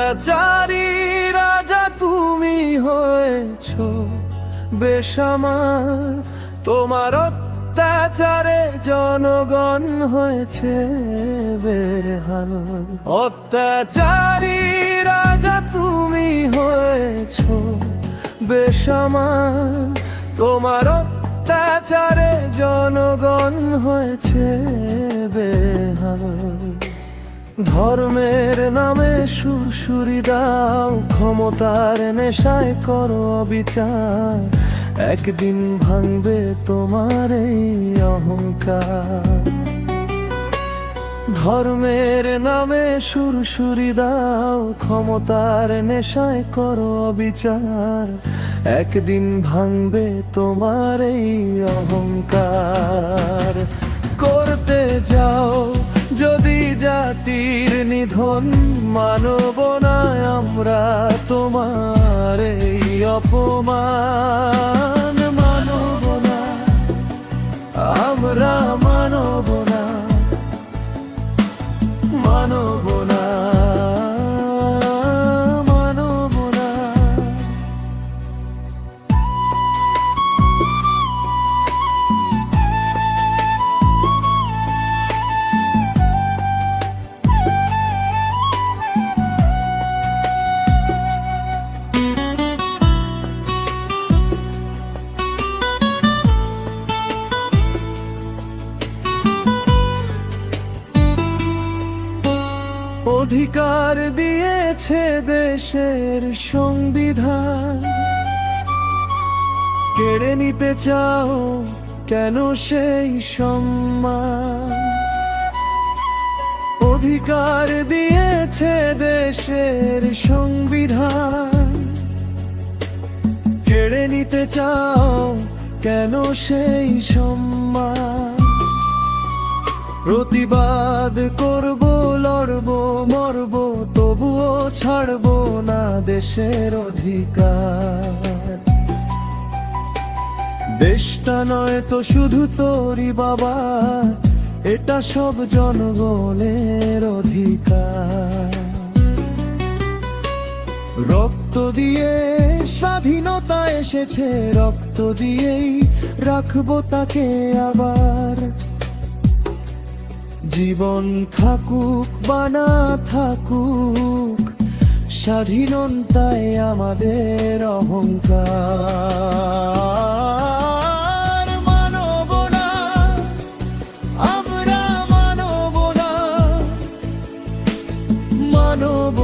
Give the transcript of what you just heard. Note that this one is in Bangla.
অত্যাচারী রাজা তুমি হয়েছ বেসামার, তোমার অত্যাচারে জনগণ হয়েছে বেহাল। অত্যাচারী রাজা তুমি হয়েছ বেসামার, তোমার অত্যাচারে জনগণ হয়েছে বেহাল। ধর্মের নামে সুরসুরি দাও, ক্ষমতার নেশায় করো অবিচার, একদিন ভাঙবে তোমার এই অহংকার। ধর্মের নামে সুরসুরি দাও, ক্ষমতার নেশায় করো অবিচার, একদিন ভাঙবে তোমার এই অহংকার। করতে যাও যদি জাতির নিধন, মানব না আমরা তোমার এই অপমান। মানব না আমরা, মানব না, মানব না, মানব না। অধিকার দিয়েছে দেশের সংবিধান, কেড়ে নিতে চাও কেন সেই সম্মান? অধিকার দিয়েছে দেশের সংবিধান, কেড়ে নিতে চাও কেন সেই সম্মান? প্রতিবাদ করব, লড়ব, মরব, তবুও ছাড়ব না দেশের অধিকার। দেশটা নয় তো শুধু তোরই বাবা, এটা সব জনগণের অধিকার। রক্ত দিয়ে স্বাধীনতা এসেছে, রক্ত দিয়েই রাখবো তাকে আবার। জীবন থাকুক বা না থাকুক, স্বাধীনতাই আমাদের অহংকার। মানব না আমরা, মানব না, মানব